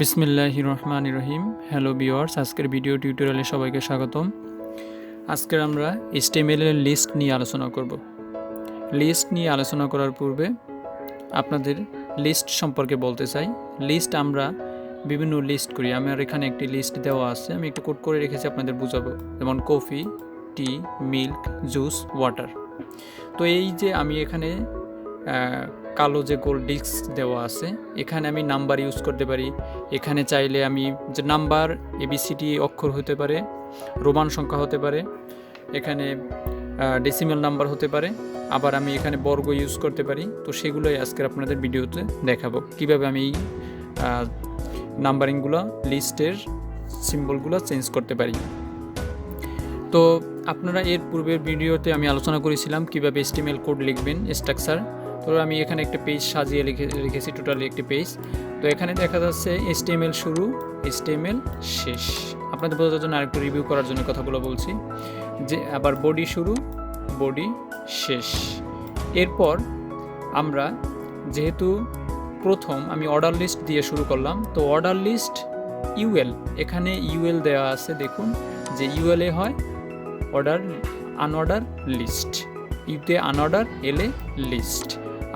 বিসমিল্লাহির রহমানির রহিম। Hello viewers, আজকের ভিডিও টিউটোরিয়ালে সবাইকে স্বাগতম। আজকে আমরা HTML এর লিস্ট নিয়ে আলোচনা করব। লিস্ট নিয়ে আলোচনা করার পূর্বে আপনাদের লিস্ট সম্পর্কে বলতে চাই। লিস্ট আমরা বিভিন্ন লিস্ট করি। আমার এখানে একটি লিস্ট দেওয়া আছে, আমি একটু কোড করে রেখেছি, আপনাদের বুঝাবো। যেমন কফি, টি, মিল্ক, জুস, ওয়াটার। তো এই যে আমি এখানে কালো যে গোল ডিস্ক দেওয়া আছে, এখানে আমি নাম্বার ইউজ করতে পারি। এখানে চাইলে আমি যে নাম্বার ABCD অক্ষর হতে পারে, রোমান সংখ্যা হতে পারে, এখানে ডেসিমাল নাম্বার হতে পারে, আবার আমি এখানে বর্গ ইউজ করতে পারি। তো সেগুলোই আজকের আপনাদের ভিডিওতে দেখাবো কিভাবে আমি এই নাম্বারিংগুলো, লিস্টের সিম্বলগুলো চেঞ্জ করতে পারি। তো আপনারা এর পূর্বের ভিডিওতে আমি আলোচনা করেছিলাম কিভাবে HTML কোড লিখবেন, স্ট্রাকচার। তো আমি এখানে একটা পেজ সাজিয়ে রেখেছি, টোটালি একটি পেজ। তো এখানে দেখা যাচ্ছে HTML শুরু, HTML শেষ। আপনাদের বোঝার জন্য আরেকটু রিভিউ করার জন্য কথাগুলো বলছি, যে আবার বডি শুরু, বডি শেষ। এরপর আমরা যেহেতু প্রথম আমি অর্ডার লিস্ট দিয়ে শুরু করলাম, তো অর্ডার লিস্ট UL, এখানে UL দেওয়া আছে, দেখুন যে UL এ হয় অর্ডার, আনঅর্ডার লিস্ট, ইউতে আনঅর্ডার, এলে লিস্ট।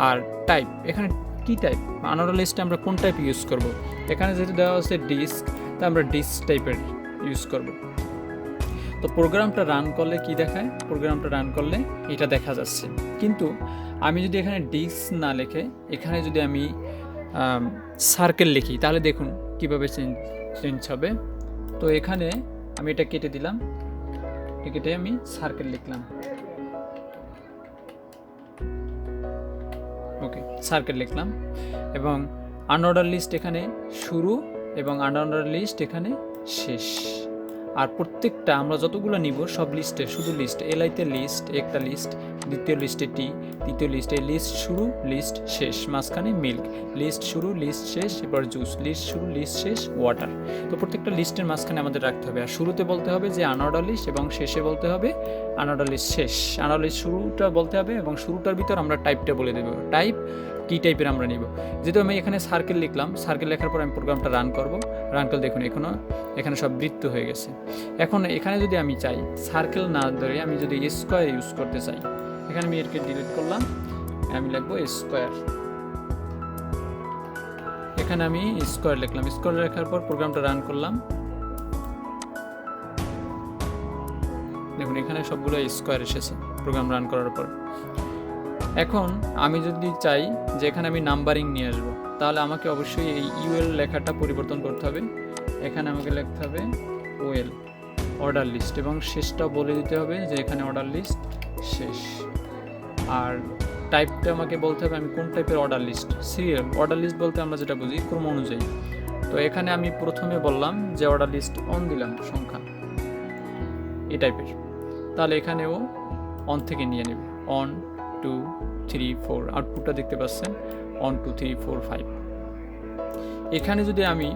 আর টাইপ, এখানে কি টাইপ, আনঅর্ডার লিস্টে আমরা কোন টাইপ ইউজ করব। এখানে যেহেতু দেওয়া আছে ডিস্ক, তা আমরা ডিস্ক টাইপের ইউজ করব। তো প্রোগ্রামটা রান করলে কি দেখায়, প্রোগ্রামটা রান করলে এটা দেখা যাচ্ছে। কিন্তু আমি যদি এখানে ডিস্ক না লিখে এখানে যদি আমি সার্কেল লিখি, তাহলে দেখুন কীভাবে চেঞ্জ হবে। তো এখানে আমি এটা কেটে দিলাম, কেটে আমি সার্কেল লিখলাম, ওকে, সার্কেল লিখলাম। এবং আনঅর্ডার লিস্ট এখানে শুরু এবং আনঅর্ডার লিস্ট এখানে শেষ। আর প্রত্যেকটা আমরা যতগুলো নিব সব লিস্টে, শুধু লিস্ট, এলআইতে লিস্ট, একটা লিস্ট, দ্বিতীয় লিস্টে টি, তৃতীয় লিস্টে লিস্ট শুরু, লিস্ট শেষ, মাঝখানে মিল্ক, লিস্ট শুরু, লিস্ট শেষ, এবার জুস, লিস্ট শুরু, লিস্ট শেষ, ওয়াটার। তো প্রত্যেকটা লিস্টের মাঝখানে আমাদের রাখতে হবে। আর শুরুতে বলতে হবে যে আনঅর্ডার লিস্ট এবং শেষে বলতে হবে আনঅর্ডার লিস্ট শেষ। আনঅর্ডার লিস্ট শুরুটা বলতে হবে এবং শুরুটার ভিতর আমরা টাইপটা বলে দেবো, টাইপ কী টাইপের আমরা নিব। যেহেতু আমি এখানে সার্কেল লিখলাম, সার্কেল লেখার পর আমি প্রোগ্রামটা রান করব। রান করলে দেখুন এখানে সব বৃত্ত হয়ে গেছে। এখন এখানে যদি আমি চাই সার্কেল না ধরে আমি যদি স্কোয়ার ইউজ করতে চাই, এখানে আমি এরকে ডিলিট করলাম, আমি লিখবো স্কোয়ার। এখানে আমি স্কোয়ার লিখলাম, স্কোয়ার লেখার পর প্রোগ্রামটা রান করলাম, দেখুন এখানে সবগুলো স্কোয়ার এসেছে প্রোগ্রাম রান করার পর। এখন আমি যদি চাই যে এখানে আমি নাম্বারিং নিয়ে আসবো, তাহলে আমাকে অবশ্যই এই UL লেখাটা পরিবর্তন করতে হবে। এখানে আমাকে লিখতে হবে OL, অর্ডার লিস্ট, এবং শেষটা বলে দিতে হবে যে এখানে অর্ডার লিস্ট শেষ। আর টাইপটা আমাকে বলতে হবে আমি কোন টাইপের order list, serial order list বলতে আমরা যেটা বুঝি ক্রম অনুযায়ী। তো এখানে আমি প্রথমে বললাম যে অর্ডার লিস্ট অন দিলাম, সংখ্যা এই টাইপের, তাহলে এখানেও অন থেকে নিয়ে নেবে, 1 2 3 4, আউটপুটটা দেখতে পাচ্ছেন 1 2 3 4 5। এখানে যদি আমি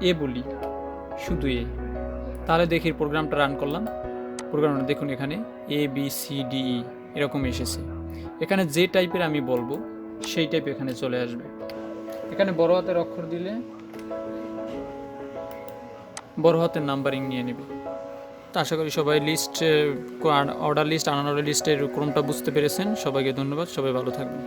এ বলি, শুধু এ, তাহলে দেখি প্রোগ্রামটা রান করলাম, প্রোগ্রামটা দেখুন এখানে ABCDE এরকম এসেছে। এখানে যে টাইপের আমি বলবো সেই টাইপ এখানে চলে আসবে। এখানে বড় হাতের অক্ষর দিলে বড় হাতের নাম্বারিং নিয়ে নেবে। তো আশা করি সবাই লিস্ট, অর্ডার লিস্ট, আনঅর্ডার লিস্টের ক্রমটা বুঝতে পেরেছেন। সবাইকে ধন্যবাদ, সবাই ভালো থাকবেন।